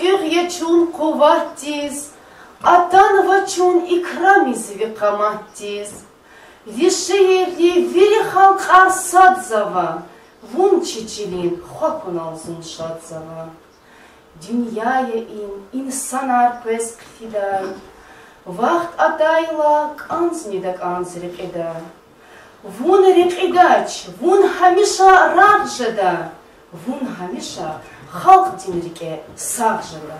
yechun kovatiz, atanvachun ikramiz vikamatiz. Vişeyerli viri halk arsadzava, vun çiçilin xapın alzın şadzava. Dünyaya insan arpes kfiday, vaxt adayla kanznidak anzirek eda. Vun rek edaç, vun hamişa rağjada, vun hamişa halk dinrike sağjada.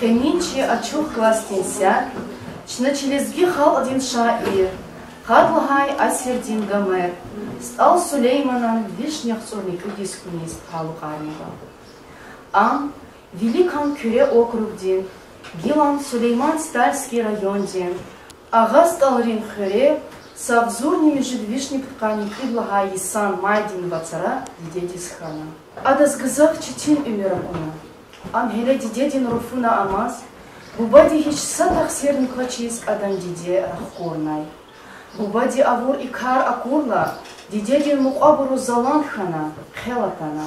Кенинчи очух кластинся, чначелезги хал один шаир, хадлагай асердин гамер, стал Сулейманом вишнях сурник дискунист халухарнива. Ам великан küre округдин, гилан Сулейман Стальский райондин, ага сталрин хыре, савзурними жидвишник ткани предлагай исан майдин бацара дедис хана. Адас гызав читин умиракуна. Ам hele didedin rufuna amaz, bubadi hiç satах sernik vaçiz adam dide rahkornay. Bubadi avur ikar akurla, didedin muqaburu zalan khana, khelatana.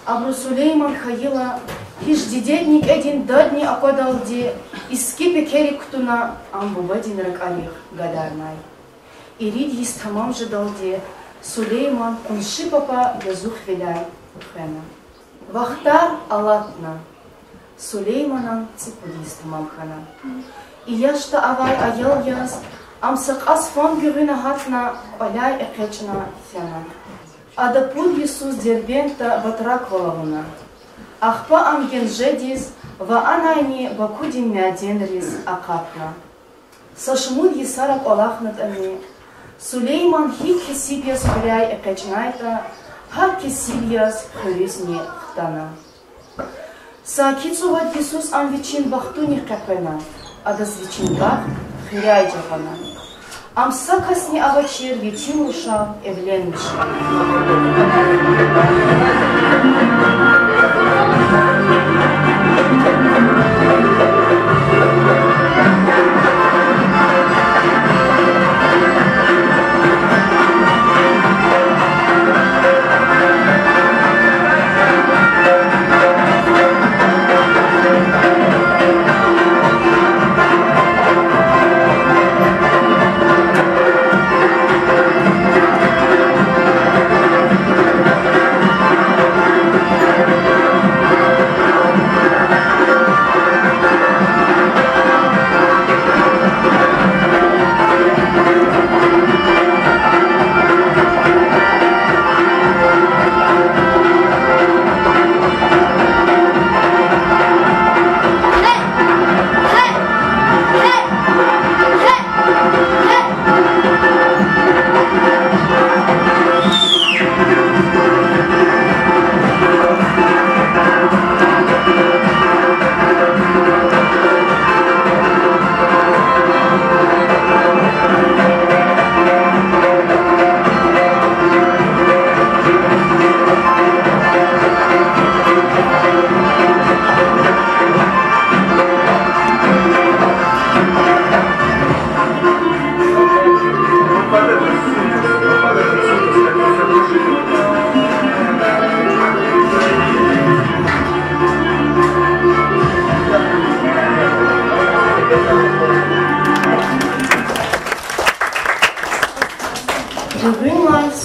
Abru Süleyman hayila, hiç didednik edin dadni akadaldi, iskipi keri kutuna, am bubadin rakalih gadarnay. Irid yis tamam jadaldi, Süleyman kunşi papa yazuk velay ukhana. Vahtar alatna, Сулейманан ципудист мамхана. И яшта авай аял яз, амсак асфон гюрина хатна, оляй экечна фяна. Адапуд Иисус дербента батрак валагуна. Ахпа амген жедиз, ва анайни бакудин мяден риз акапна. Сашмуд Исарак олахнат ами. Сулейман хит хисибьяс хуряй экечнайта, хар хисибьяс хуризни хтана. Сакицуват Иисус ам вичин бахтуних капена, адас вичин бах хуряй джахана. Ам сакасни авачир вичин уша евлен миша.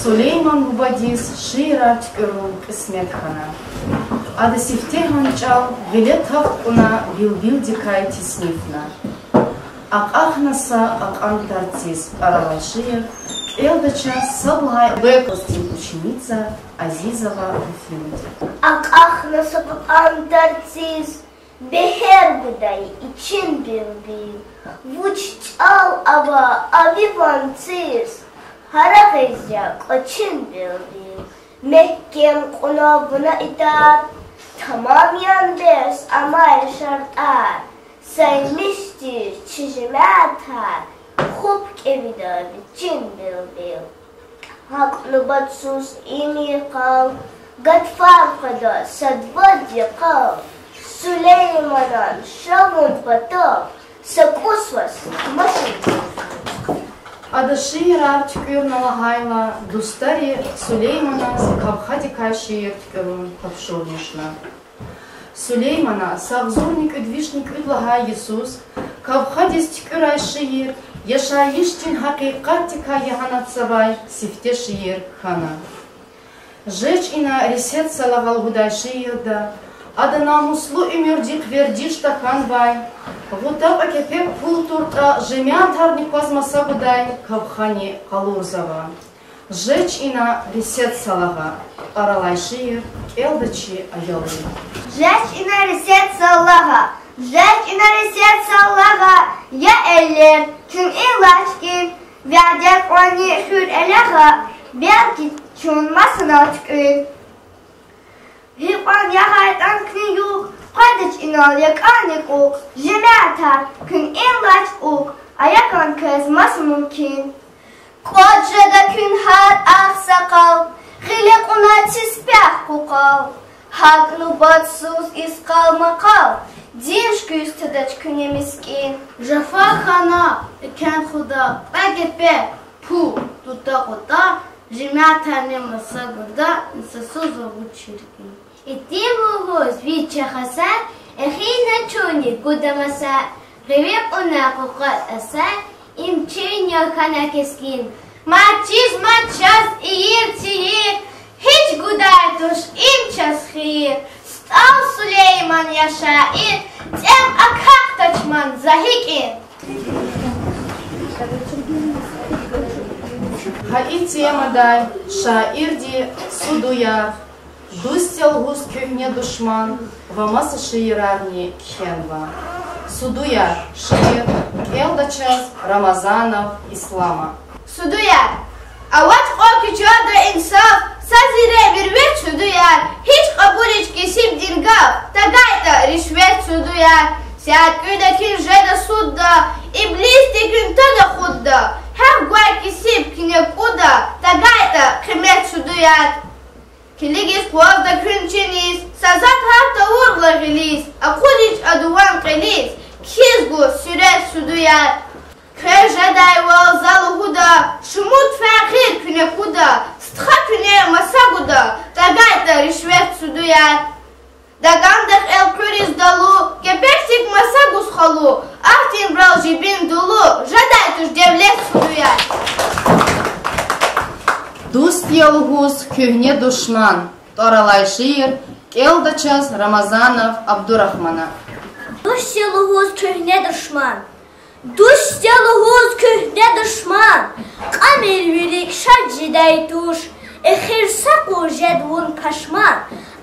Сулейман губадис шиrat görün kısmet hana. Adı siftehan çal velet hafkuna bil dikay tisnifna. Ak nasa ak antartsiz aralaşır. Eldaça sablay bekostin ученица Азизова Ефимовна. Ak nasa ak antartsiz beher buday için bir. Vuç çal ava avivantsiz. Harafezya koçun bildi. Mehkem konabına itaat. Tamamen ders ama şartlar. Saymıştır çizime atar. Hop evida biçim bildi. Haklı batsuz imi kal. Gatfar kada sadvadya kal. Süleyman'ın şavun patak. Sakusvas maşın. Ада шиирар тюкюрнала гайла, дустари Сулеймана кавхадика шиир тюкюрун кавшурнишна. Сулеймана савзурник удвишник удлагай Иисус, кавхадис тюкюрай шиир, яшаиштин хакикатика яханат сабай, сифте шиир хана. Жеч ина ресет салавал гудай шиирда, ада намуслу имюрдик вердишта ханбай, Гутав акепек пултурта жемян тарни космоса гудай кавхани калурзава. Жеч ина ресет салага, аралай шиир, элдачи айолы. Жеч ина ресет салага, жеч ина ресет салага, я эллер, тüm ilaçkin, verdek oni hür eleha, belki çunmasına tükün. Hipan yahaytan kni yok, Kadıç inal yakanik ok, jemata kün ilaç ok, ayakan kızmaz mümkün. Kodrada kün had aksakal, Hilik ona tispeh kukal, Hagnu batsuz iskal makal, Dinşkü üstüdaç küne miskin. Jafa khana, iken khuda, Bagepe, pu, tuta kuta, Jemata ne masa gurda, Nsasozo buçirkin. Итимовоз вичахаса, эхина чуни кудамаса, ревеп она кукат аса, им чиня хана кескин. Мачиз мачас иир, хич гудай туш им час хир. Стал Сулейман taçman yaşayın, tem akak taçman zahikin. Хаи темадай, шаирди судуя, дустел гус кюгне душман, вамаса шиирарни кхенва. Судуя, шиир, элдачас, Рамазанов, Ислама. Судуя, ават оки чада инсаф, сазире вирвет судуя, hiç kabul kesip dingaf, tagayta rişvet судуя, сяд küdekün jeda sudda, iblis tekün tada khudda, her guay kesip kine kuda, tagayta kıymet судуя. Kiligis kuavda künçeniz, sazat hafta urla gilis, akulic aduvan qilis, kizgu süret судуя. Krejaday wal zaluhuda, shumut fakir küne kuda, stha küne masaguda, tagayta rişvet судуя. Dagandak el küriz dalu, gepersik masagus halu, ahtin bral jibin dulu, jaday tuş devlet судуя. Дуст елгус кюгне душман, Торалай шиир, элдачас, Рамазанов, Абдурахмана. Дустелугуз köhne düşman. Dustелугуз köhne düşman. Камер вилик шаджидай туш. Эхирсаку жедвун кашман.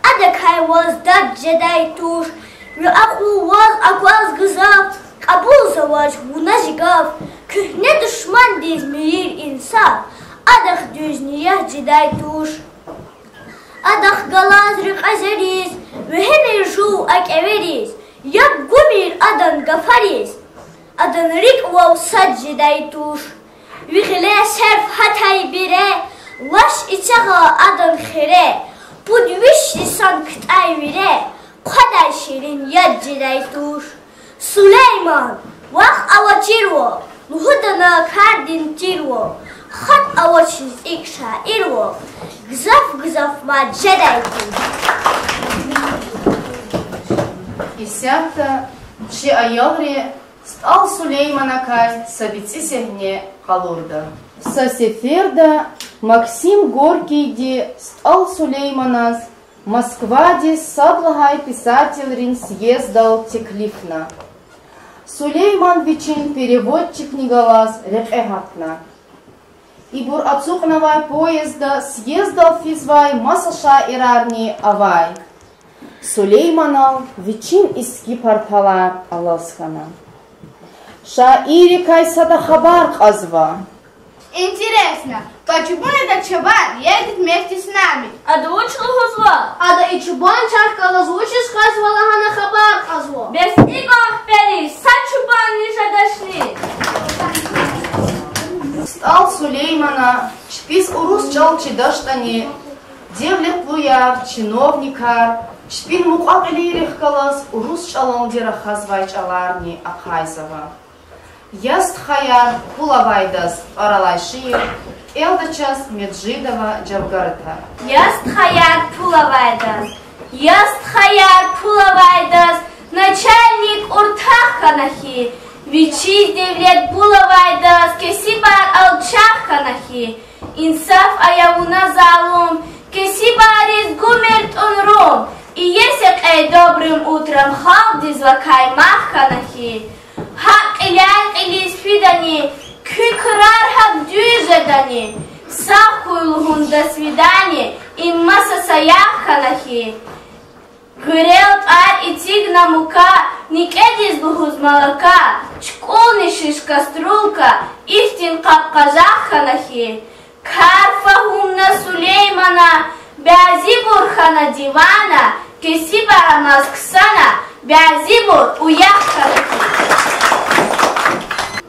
Адакай воз дад жедай туш. Виаку воз акваз гызав. Кабул завач вунажигав. Köhne düşman диз мирир инсаф. Адах düzniya жедай туш. Адах галаз рикъазериz. Вехемир шу акевериz. Як гумир адан гафариz. Adan rik vav sajjiday tuş. Vihle serf hatay bire. Laş içağa adan khire. Budviş lisan kıtay vire. Qaday şirin yajjiday tuş. Süleyman vah avachirvo. Luhudana kardin tirvo. Khat avachiz ik şairvo. Gzaf majjaday tuş. Исякта, чи аялри, стал Сулейманакай, сабицисегне халурда. Сасеферда, Максим Горькийди, стал Сулейманас, Москвади, саблагай писательрин съездал теклифна. Сулейман Вичин, переводчик Николас, рекэгатна. Ибур ацукнавай поезда, съездал физвай, масаша ирарни авай. Сулейманал Вичин иски партала аласхана. Шаири кайсада хабар казва. Интересно, почему этот чабан едет вместе с нами? Ада учил звал. Ада и чубан чаркала звучит сказывала хана хабар казво. Без игох пери, сам чубан не жадашни. Стал Сулеймана, чпис урус чалчи даштани, девлет луяр, чиновникар, чпин муқақилирих калас, урус чалалдира хазвай чаларни Акайзова. Яст хаяр Пулавайдас, Аралай шиир, элдачас Меджидова Джавгарта. Яст хаяр Пулавайдас, начальник Уртаханахи, Вичи девлет Пулавайдас, Кесибар Алчаханахи, Инсаф аявуна залум, Кесибарис гумерт онром, и есек эй добрым утром халди злакай маханахи. Хак илян илис фидани, кюкрар хак дюжедани, сахуйлхун до свидания, им маса саяханахи. Гырелт ар и тигна мука, никедис бухуз молока, чкулни шишка струлка, ихтин капказаханахи. Карфахумна Сулеймана, бязибур хана дивана, кесибара масксана, бязибур уяханахи.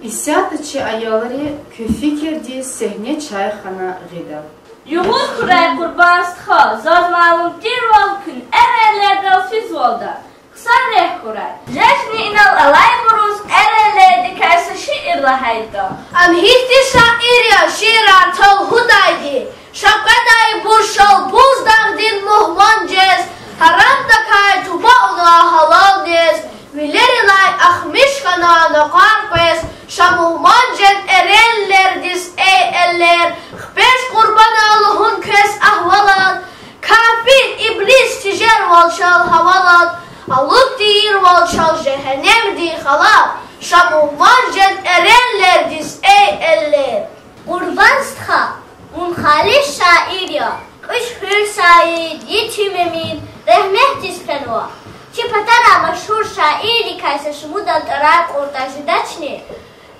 Исятачи аялари кюфикерди сехне чайхана гида. Yuhud kuray kurbanstha, zaz malum tirval kün erelerdal fizvolda. Kısan reh kuray. Jeshni inal alay buruz erelerdi kaysa şiirla hayda. Am hitti şairya şiran tal hudaydi. Şapkaday burşal buzdagdin muhmances. Haramda kay tuba ona halal des. Vilerilay ahmişkana nokarpes. Şamuhmancen erellerdis ey eller. Hbeş kurban Allah'un kes ahvalat. Kafir iblis tijer valşal havalat. Alıp deyir valçal cehennem deyir xala. Şamulman jen erenler diz ey eller. Qurban sıxa, munxali şair ya. Üç hür şair, yetim emin, rehmet dispenua. Çipatara maşhur şairi kaysa şumudan tarar ortajıdaçni.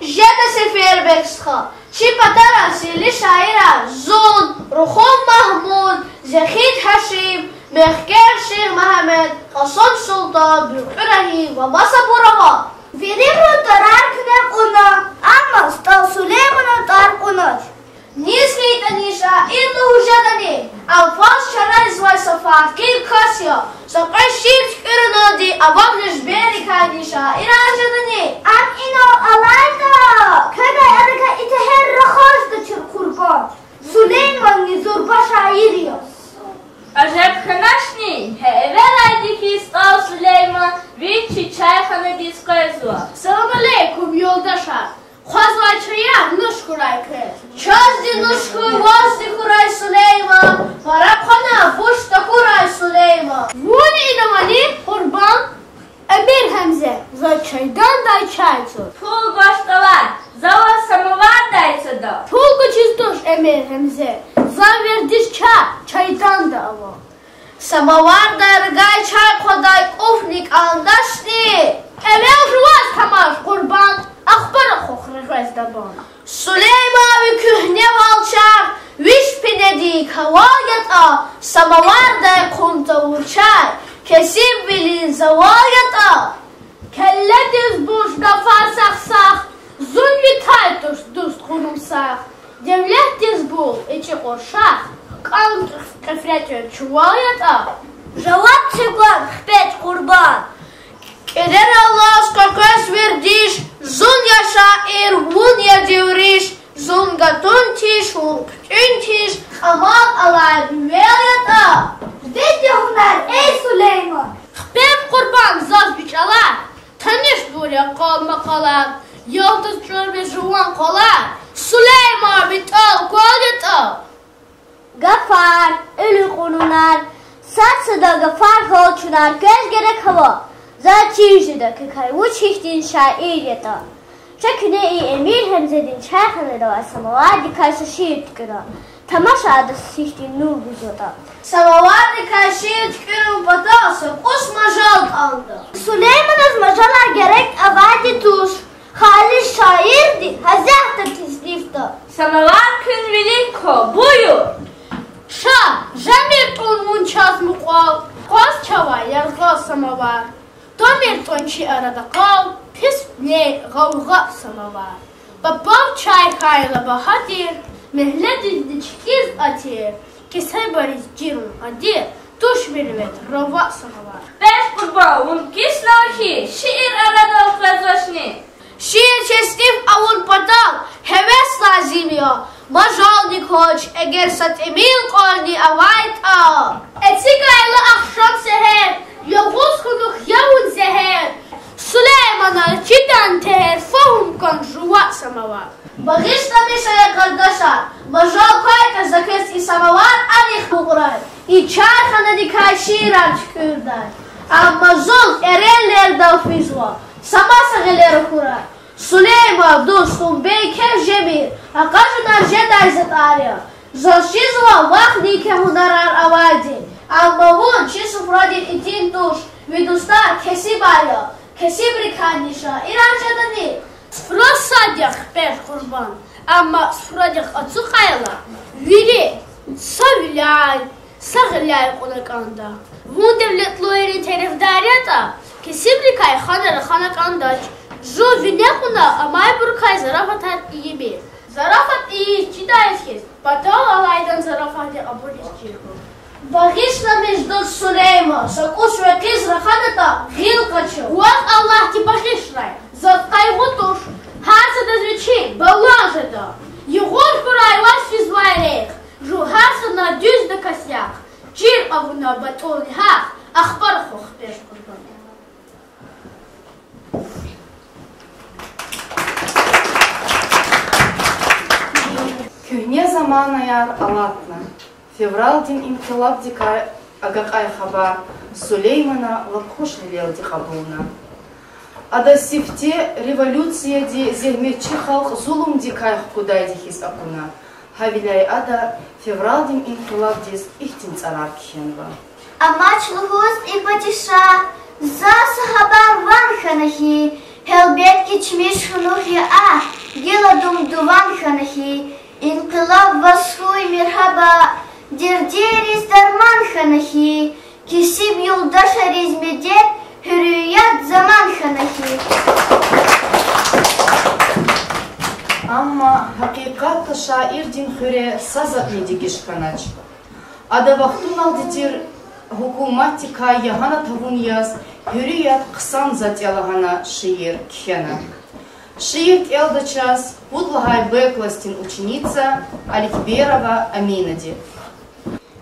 Jeda seferbek sıxa. Çipatara sili şaira Zun, Ruhum Mahmud, Zehid Haşim, Mehker Şeyh Mehmet, Hasan Sultan, Bürkürahi ve Masaburama. Verimru tarar künek ona, ama stal Süleyman'ı tar ona. Nizgeyt anisha illu hujadani, Alfaz şaray zvay safar, Kil kasya, Sakay şirt ürünü di, Avamliş beri kaynişa, İrajadani. Am ino alayda, köday arıka ite her rahoşda çır kurban. Süleyman nizurba şair ya. Acep xanaşni, hevelaydi ki stal Süleyman, Vici çayxana diskayzua. Salam aleykum yoldaşlar. Khazvay çaya nuş kuray kız. Çazdi nuş kuy vazdi kuray Süleyman. Farakana fuşta kuray Süleyman. Vuni inamani kurban Emir Hemze. Za çaydan da çay tut. Pul goştalar, zava samovar daysa da. Tulgu çizduş Emir Hemze. Za verdiş çaydan da ava. Samavar dargay çay koday ufnik andaşni. Emel ruvaz tamaş kurban. Akbara khokhre daban. Süleyman ve kühne valçak. Viş pinedi kavayata. Samavar day kunta vurçay. Kesim bilin zavayata. Kelle diz boş gafar saksak. Zulmi taytuş dust kunumsak. Devlet diz bul içi korşak. Kan kefret çuvayata. Jawab çıkwan xpet kurban. Keder Allah skakas verdiş. Zun yaşair vun ya devriş. Zun gatun tiş vun kütün tiş. Amal alay büveyata. Dedi hunlar ey Süleyman. Xpet kurban zaz biçalar. Tanış buraya kalma kalan. Yıldız çörbe juvan kolar. Süleyman bital kolyata. Gafar, ölü konunar. Satsıda gafar holçunar göz gerek hava. Zaçirjida kıkay uçiştin şairiyata. Çakine iyi Emir Hemze'din çayxanada var samavar dikaysa şiir tıkıra. Tamaşada sihtin nur vücuda. Samavar dikay şiir tıkırın patası. Kus majal aldı. Süleyman'ız macalar gerek avadi tuş. Halis şairdi, hazahta tislifta. Samavar kün viliko, buyur. Şah, jamir ton çaz muqal. Qaz çavay yarğa samavar. Domir tonçi arada qal. Pis ne gavga samavar. Babav çay kayla bahadir. Mehlet izdiçkiz atir. Kesay bariz cirun adir. Tuş mirvet rova samavar. Beş kurban, un kisnahi, şiir arada okrazvaşni. Şiir çestif avul patal. Heves lazim ya. Majal dikoç. Eğer sat emil qalni avayta. Etik aylı akşam seher. Yavuz kunuk yavun zeher. Süleyman'a çidan teher. Fahum kan juva samavar. Bagışlamış aya kardeşler. Majal kayka zakes i samavar anih buğray. I çayxana dikay şiiran çıkırday. Amma zul erenler dalfizva. Samasa geleri kuray. Süleyman dostum beyker jemir. Akajınar jeday zetarya. Zalşizva vakni ke hunarar avadi. Amma vun çi sufradin itin duş. Vidustar kesib aya. Kesib rikanişa. İranjadani. Sıfıra beş kurban. Ama sıfıra açık ayla. Viri sağlay konakanda. Bu devletleri terifdariyata. Kesiblikay xanakandaç. Zo vinekuna amay burkay zarafatat iyi bir. Zarafat iyi çidayet kes. Batal alaydan zarafati abolis çirko. Bagışlamış dost Süleyman. Sakuş ve kız rahanata. Gil kaçı. Vaz Allah ki bagışlay. Zat kaygutuş. Hasada züçi. Balajada. Yığor kuray vas fizvayrek. Ju hasana düz de kasyak. Çir avuna batoli ha. Akbar xox beş kurban. Kühne zaman ayar alatna. Fevral din inkılap dikay agak ay habar. Сулеймана лапхош лелди қабулна. Ада сифте революция ди зехмечи халк зулум ди кайх кудайди хис акуна. Хавиляй ада февралдим инқилаб дис ихтин царар кхенва. Амач лугус и патиша за сахабар ван ханахи хелбет кичмиш хунухи геладум дуван ханахи инқилаб васхуй мирхаба дердерис дарман ханахи кисиб юлдаша ризмедет hürriyet zaman hanahi. Ama hakikatta şair din hüre sazat nedigiş kanaç. Ada vaktun aldidir hukumati kayahana tavun yaz hürriyet kısan zat yalahana şiir kхена. Шиит элдачас Пудлахай Б-кластин ученица Аликберова Аминади.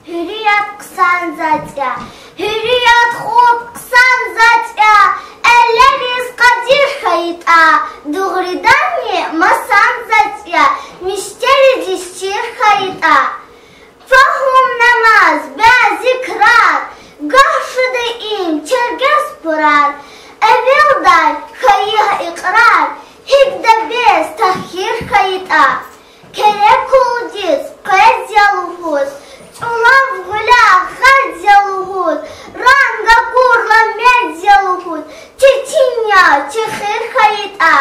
Hürriyet kısan zatya, hürriyet hop kısan zatya, elleriz kadir kayıta, doğrudan mı masan zatya, müşteri dişçir kayıta. Fahum namaz, bezikrar, gahşıdı in, çerges purar, evvelday kayıh ikrar, hikde bez tahhir kayıta. Kerek kudiz, kez yaluhuz, Улав гуля хадзялугуд, ранга курла медзялугуд, чечиня чехир хаита,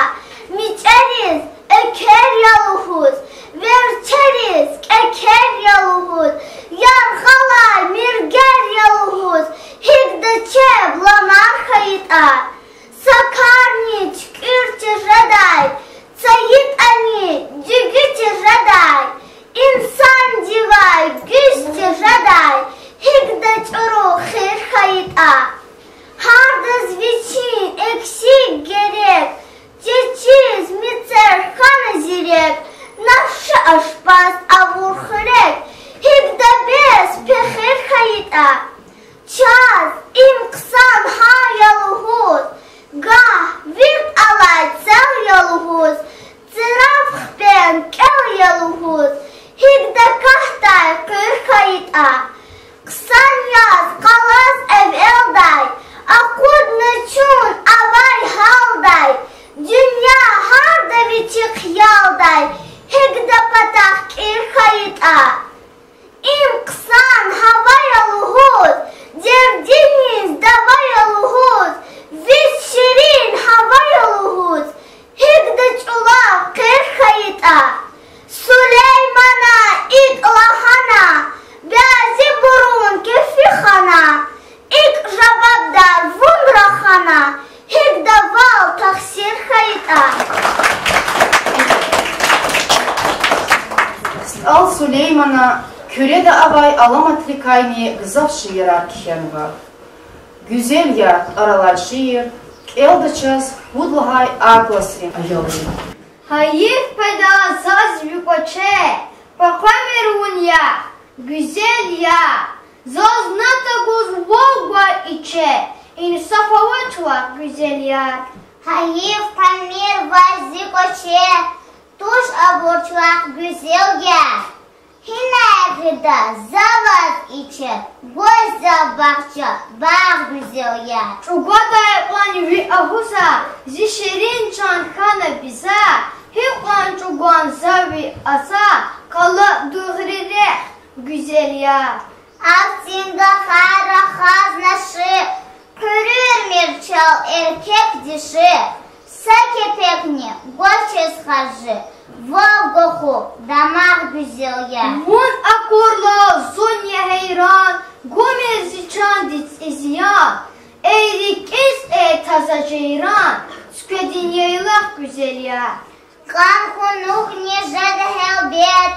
мичериз экер ялугуд, верчериз экер ялугуд, ярхалай миргер ялугуд, хигдаче бламар хаита, сакарнич кирче жадай, цаит ани дюгиче жадай. İnsan divay, güççe jaday, higda çuru khir khayita. Hardız viçin eksik gerek, çeçiz mitser khana zirek, nafşı aşpaz avur khirek, higda bez pehir khayita. Çaz imksan ha yaluhuz, gah virt alay tsel yaluhuz, tsiraf ben kel yaluhuz, higda kahtay kır kayıta. Kısan yaz kalas evvelday, akud nıçun avay halday, dünya harda viçik yalday, higda patak kır kayıta. İm kısan hava yaluhuz, derdiniz dava yaluhuz, viç şirin hava yaluhuz, higda çula kır kayıta. Süleyman'a iklahana, bazı burun kefihana, ik javabdar vunrahana, higda val taksir kayıta. Al Süleyman'a körede avay alamatli kayni gızav şiirar kхенва. Güzel ya aralar şiir, eldaчас Пудлахай А-класин ayalıyım. Hayır peda zaz vipоче, покамерун я, güzel ya, zaz nataguz volga içe, insafavut var güzel ya. Hayır pamir vazikoçe, tuş aborçlak güzel ya. Hine gıda zavaz içe, göz zavakça, bağ güzel ya. Çugada yaplan vi ahusa, zişerin çankana biza, hiplan çugan zavi asa, kala duhrire güzel ya. Aksinde hara haznaşı, körür mirçal erkek dişi, sakepekni goçes hajı, Волгоху, дамаг güzel ya. Вон акорла, Соня heyran, Gomez içandiz izyan, Eylik is taza ceyran, Sködin yaylak güzel ya. Kan hunuk nejad helbet,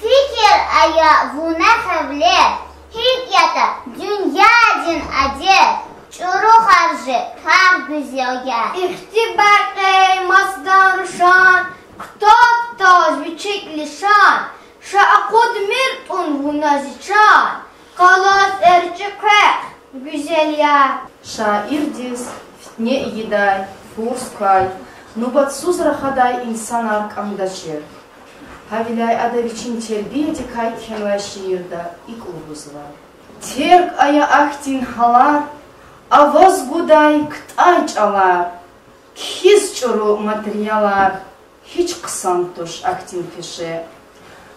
Fikir aya vuna havlet, Hikyata dünya din adet, Çuru harcı, kar güzel ya. İhtibar kıymasdan ruşan, Кто-то звучит лишан, шаакуд миртун вуназичан, калас эрчекэх, güzel ya. Şair diz, fitne yiday, furskay, nubatsuz rahaday insan arkamdaşır. Havilay adaviçin terbiye dikay kхенва şiirda ilk ulguzlar. Терк ая ахтин халар, авоз гудай ктай чалар, киз чуру материалар, хич ксантуш ахтин пише.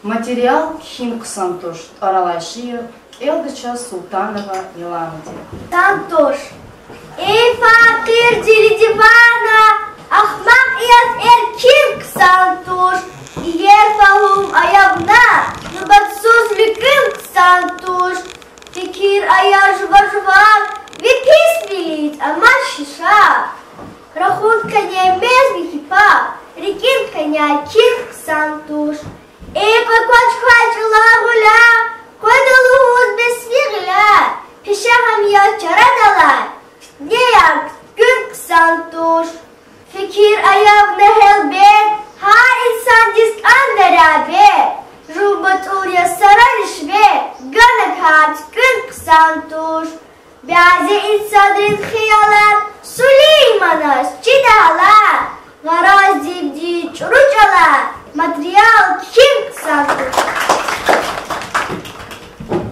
Материал хим ксантуш, аралайшир, Элдыча Султанова Миланди. Сантуш. Эй, факир, дивана, ахмак яз эркин ксантуш, иер фахум аявна, нубатсуз ликин ксантуш, фикир ая жва-жва, випис милит, амаш шиша, рахун коня мез вихипа, рекин коня кин ксантуш, эй, какой хвачила гуля, Кодалуз бесвигля, пешахам я чарадала, неяк гүн ксантуш, фикир аяв нехелбет, ха инсан диск андерабе, жубатур я саралишбе, ганакат гүн ксантуш, бязе инсадрин хиялат, Сулейманас чидала, гараз дивди чуручала, материал ким ксантуш.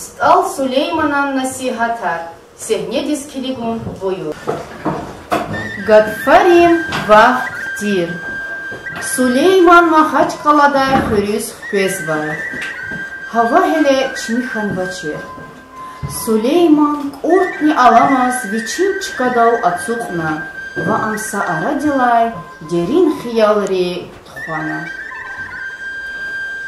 Стал Сулейманан насихатар, сегнедис килигун бою. Гадфарин вахтир. Сулейман махач каладай хурюс хвезвай. Хавахеле чмихан вачер. Сулейман куртни аламаз вичин чкадал ацукна. Ва амса арадилай дерин хиялри тхуана.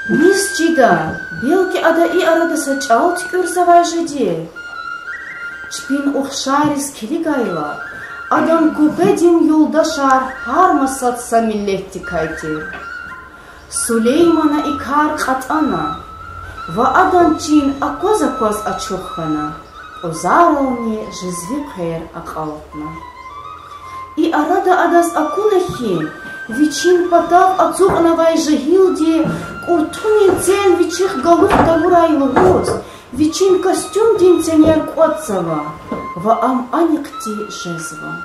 Мис чида, белки ада и арадаса чалт кюрсавай жиде. Чпин ухшарис килигайла, адам купедин юлдашар хармасатса миллетти кайти. Сулеймана икар катана, ва адан чин акозакоз ачуххана, озарални жизвикхер акалатна. И арада адас акунахи, вичин патав ацухнавай жигилди, уртуни цен вичих галух тавурай лугоз, вичин костюм дин ценер кватсава, ва ам аникти жезва.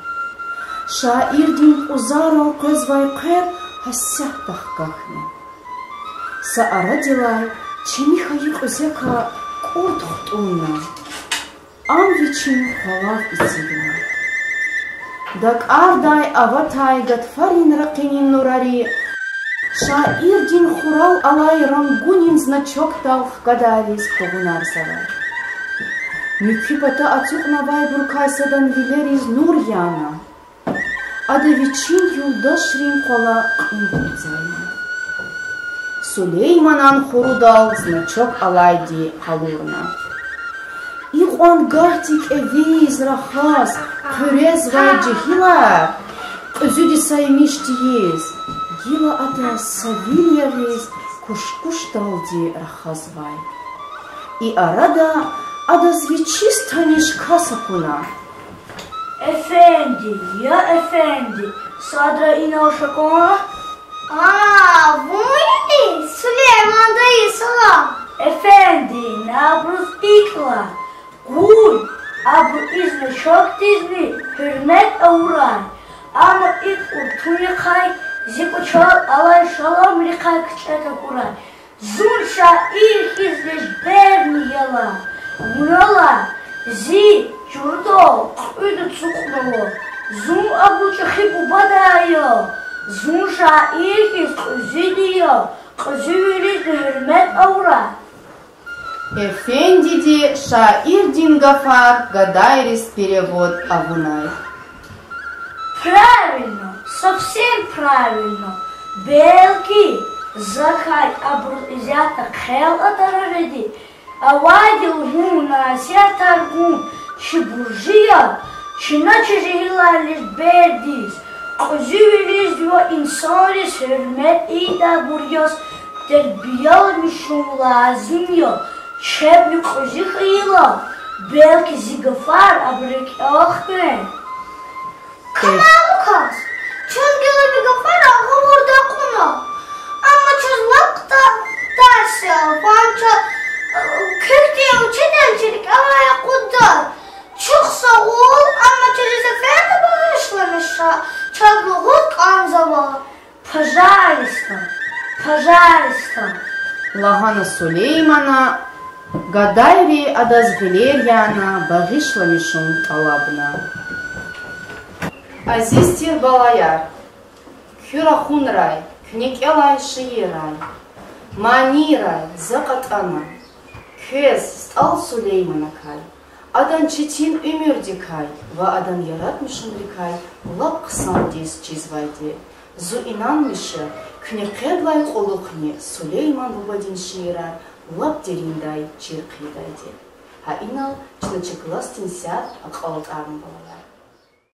Шаир дин узарал кweзвай кэр хасятах кахне. Са арадилай, чимиха их узека куртхтуна, ам вичин халав ицигна. Дак ардай аватай Гадфарин ракинин нурари, Шаир дин хурал алай рангунин значок талх гадавис когунарсавай. Мюкипата ацухнавай буркайсадан вилериз нурьяна, ада вичин юлдашрин кола кундурзайна. Сулейманан хурудал значок алайди халурна. Иқуан гахтик эвиз рахас, хюрезвай джихила, кызюди саймиштиез, гила ада савильявез, кушкушталди рахазвай. И арада ада звичистаниш касакуна. Efendi, ya efendi, sadra inauşakona? Vuni, Süleyman dayı salam. Efendi, nabruz ikla, gul, abu izni çok dizni, hürmet avuray. Ama ilk urtuni kay, zikuçal alay şalam rikay kıçata kuray. Zunşa ilk izleş berni yala, munala, zi, Чурдо, иду цукнало, зум абуча хипу бадайо, зумша ихис зидио, козювилис хürmet аура. Эфендиди Шаир дин Гафар гадайрис перевод Авунай. Правильно, совсем правильно. Белки, закай абруз изята хел атарареди, авадил гуна сятаргун, Чи буржия, чи наче жигилалиш бердис, козювилис дво инсанис hürmet ida burgos, terbiyalmışım lazımyo, çebli kozi khila, belki zigafar abrik ahme. Kamalukas, çöngele bir gafar ağı burada konu. Ama çözlakta dersi, bança, kökte uçedençilik avaya kudar. Çok sağ ol ama через это bağışlamışsa çabuk anzava. Пожалуйста, пожалуйста. Лагана Сулеймана Гадайри адаз Галерьяна Багишла Мишун Талабна. Азистир Балаяр, Кюрахунрай, Кникелай Шиирай, Манирай, Закатана, Кез стал Сулейманакай, Адан Читин Умюрдикай, Ва Адан Ярат Мишунрикай, Лап Ксандис Чизвайде, Зуинан Мише, Кникедлай Олухне, Сулейман Лубадин Шиирай, Лап Дериндай Чиркидайде. Хаинал Чначекластинся Акалтарн Балаяр.